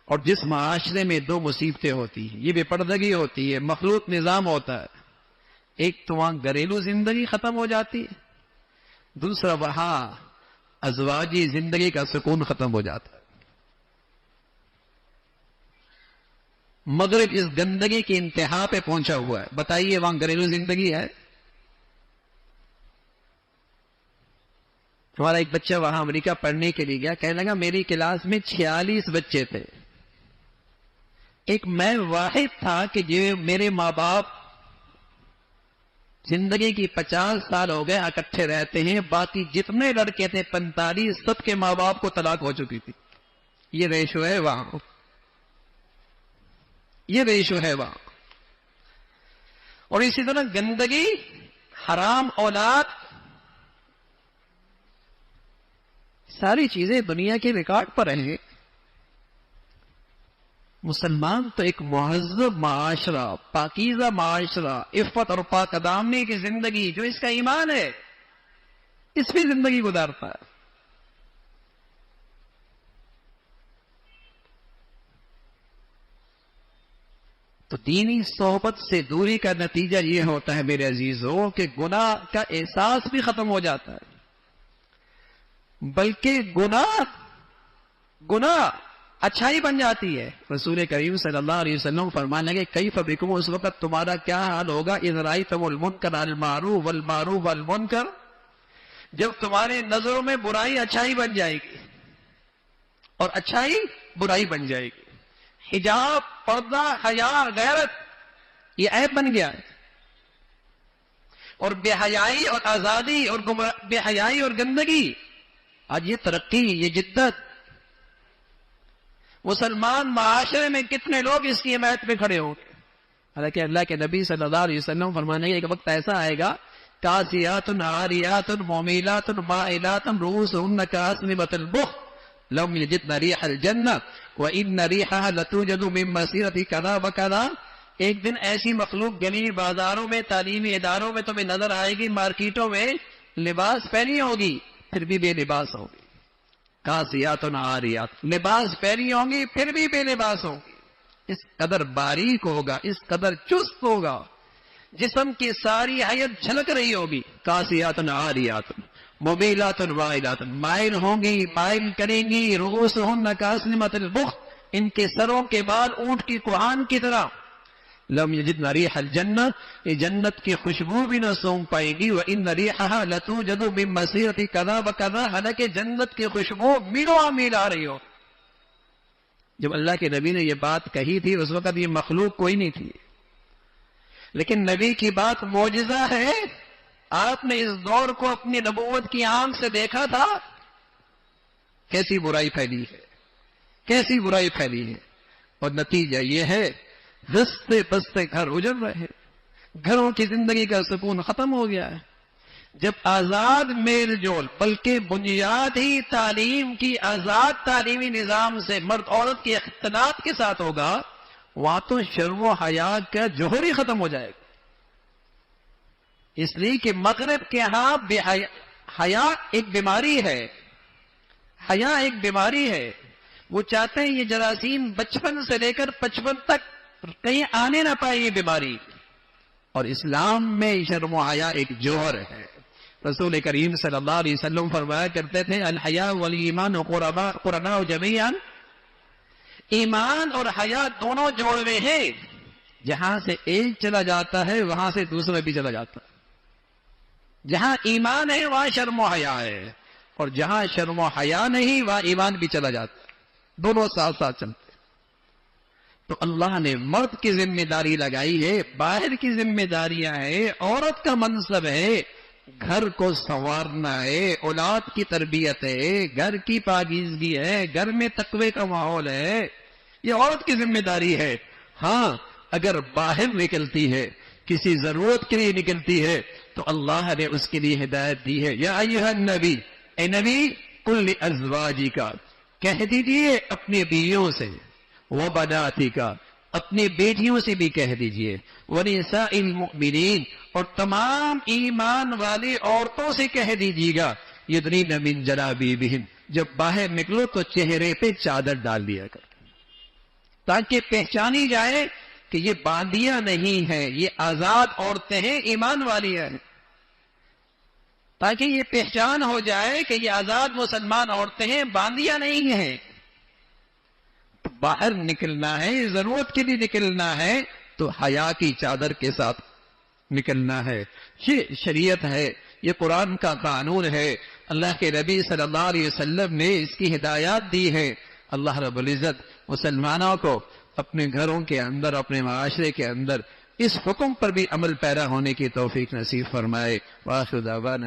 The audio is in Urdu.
اور جس معاشرے میں دو مصیبتیں ہوتی ہیں، یہ بے پردگی ہوتی ہے، مخلوط نظام ہوتا ہے، ایک تو وہاں گھریلو زندگی ختم ہو جاتی ہے، دوسرا وہاں ازواجی زندگی کا سکون ختم ہو جاتا ہے۔ مغرب اس گندگی کی انتہا پہ پہنچا ہوا ہے، بتائیے وہاں گھریلو زندگی ہے؟ ہمارا ایک بچہ وہاں امریکہ پڑھنے کے لیے گیا، کہنے لگا میری کلاس میں 46 بچے تھے، ایک میں واحد تھا کہ جو میرے ماں باپ زندگی کی 50 سال ہو گئے اکٹھے رہتے ہیں، باقی جتنے لڑکے تھے 45 سب کے ماں باپ کو طلاق ہو چکی تھی۔ یہ ریشو ہے وہاں، یہ ریشو ہے وہاں۔ اور اسی طرح گندگی، حرام اولاد، ساری چیزیں دنیا کے ریکارڈ پر ہیں۔ مسلمان تو ایک مہذب معاشرہ، پاکیزہ معاشرہ، عفت اور پاک دامنی کی زندگی، جو اس کا ایمان ہے اس میں زندگی گزارتا ہے۔ تو دینی صحبت سے دوری کا نتیجہ یہ ہوتا ہے میرے عزیزوں کہ گناہ کا احساس بھی ختم ہو جاتا ہے، بلکہ گناہ اچھائی بن جاتی ہے۔ رسول کریم صلی اللہ علیہ وسلم فرمانے لگے کیف بکم، اس وقت تمہارا کیا حال ہوگا، اذ رأیتم المنکر المعروف والمعروف والمنکر، جب تمہارے نظروں میں برائی اچھائی بن جائے گی اور اچھائی برائی بن جائے گی۔ حجاب، پردہ، حیا، غیرت، یہ عیب بن گیا ہے، اور بے حیائی اور آزادی اور بے حیائی اور گندگی، آج یہ ترقی، یہ جدت، مسلمان معاشرے میں کتنے لوگ اس کی حمایت میں کھڑے ہوں گے؟ حالانکہ اللہ کے نبی صلی اللہ علیہ وسلم فرمانے کا ایک وقت ایسا آئے گا، کاسیات عاریات مومیلات مائلات رؤوسهن کاسنمۃ البخت لم یجدن ریح الجنہ وان ریحها لتوجد من مسیرۃ کذا وکذا۔ ایک دن ایسی مخلوق گلی بازاروں میں، تعلیمی اداروں میں تمہیں نظر آئے گی، مارکیٹوں میں لباس پہنی ہوگی پھر بھی بے لباس ہوگی، کاسیات عاریات، لباس پہنی ہوں گی پھر بھی بے لباس ہوں گی۔ اس قدر باریک ہوگا، اس قدر چست ہوگا، جسم کی ساری حیت جھلک رہی ہوگی۔ کاسیات عاریات مومیلات وائلات، مائل ہوں گی، مائل کریں گی، رؤوسہن کاسنمۃ البخت، ان کے سروں کے بال اونٹ کی کوہان کی طرح۔ لم یجدن ریح الجنہ، یہ جنت کی خوشبو بھی نہ سونگ پائیں گی، وان ریحها لتوجد من مسیرۃ کذا وکذا، حالانکہ جنت کی خوشبو میلوں میل آ رہی ہو۔ جب اللہ کے نبی نے یہ بات کہی تھی اس وقت یہ مخلوق کوئی نہیں تھی، لیکن نبی کی بات معجزہ ہے۔ آپ نے اس دور کو اپنی نبوت کی آنکھ سے دیکھا تھا، کیسی برائی پھیلی ہے، کیسی برائی پھیلی ہے، اور نتیجہ یہ ہے دستے بستے گھر اجڑ رہے ہیں، گھروں کی زندگی کا سکون ختم ہو گیا ہے۔ جب آزاد میل جول، بلکہ بنیاد ہی تعلیم کی آزاد تعلیمی نظام سے مرد عورت کے اختلاط کے ساتھ ہوگا، وہاں تو شرم و حیا کا جوہر ہی ختم ہو جائے گا۔ اس لیے کہ مغرب کے ہاں بے حیا ایک بیماری ہے، حیا ایک بیماری ہے۔ وہ چاہتے ہیں یہ جراثیم بچپن سے لے کر 55 تک کہیں آنے نہ پائے یہ بیماری، اور اسلام میں شرم و حیا ایک جوہر ہے۔ رسول کریم صلی اللہ علیہ وسلم فرمایا کرتے تھے الحیا والایمان قرناء جمیعا، ایمان اور حیا دونوں جوڑے ہیں، جہاں سے ایک چلا جاتا ہے وہاں سے دوسرا بھی چلا جاتا ہے۔ جہاں ایمان ہے وہاں شرم و حیا ہے، اور جہاں شرم و حیا نہیں وہاں ایمان بھی چلا جاتا ہے، دونوں ساتھ ساتھ چلتے۔ تو اللہ نے مرد کی ذمہ داری لگائی ہے، باہر کی ذمہ داریاں ہیں، عورت کا منصب ہے، گھر کو سنوارنا ہے، اولاد کی تربیت ہے، گھر کی پاکیزگی ہے، گھر میں تقوی کا ماحول ہے، یہ عورت کی ذمہ داری ہے۔ ہاں اگر باہر نکلتی ہے، کسی ضرورت کے لیے نکلتی ہے، تو اللہ نے اس کے لیے ہدایت دی ہے، یا ایھا النبی، اے نبی، قل لازواجک، کہہ دیجئے اپنی بیویوں سے، وبناتک، اپنی بیٹیوں سے بھی کہہ دیجئے، ونساء المؤمنین، اور تمام ایمان والی عورتوں سے کہہ دیجیے گا، یدنین من جلابیبہن، جب باہر نکلو تو چہرے پہ چادر ڈال دیا کر۔ تاکہ پہچانی جائے کہ یہ باندیاں نہیں ہیں، یہ آزاد عورتیں ہیں، ایمان والی ہیں، تاکہ یہ پہچان ہو جائے کہ یہ آزاد مسلمان عورتیں ہیں، باندیاں نہیں ہیں۔ باہر نکلنا ہے، ضرورت کے لیے نکلنا ہے تو حیا کی چادر کے ساتھ نکلنا ہے۔ یہ شریعت ہے، یہ قرآن کا قانون ہے، اللہ کے نبی صلی اللہ علیہ وسلم نے اس کی ہدایات دی ہے۔ اللہ رب العزت مسلمانوں کو اپنے گھروں کے اندر، اپنے معاشرے کے اندر اس حکم پر بھی عمل پیرا ہونے کی توفیق نصیب فرمائے۔ وآخر دعوانا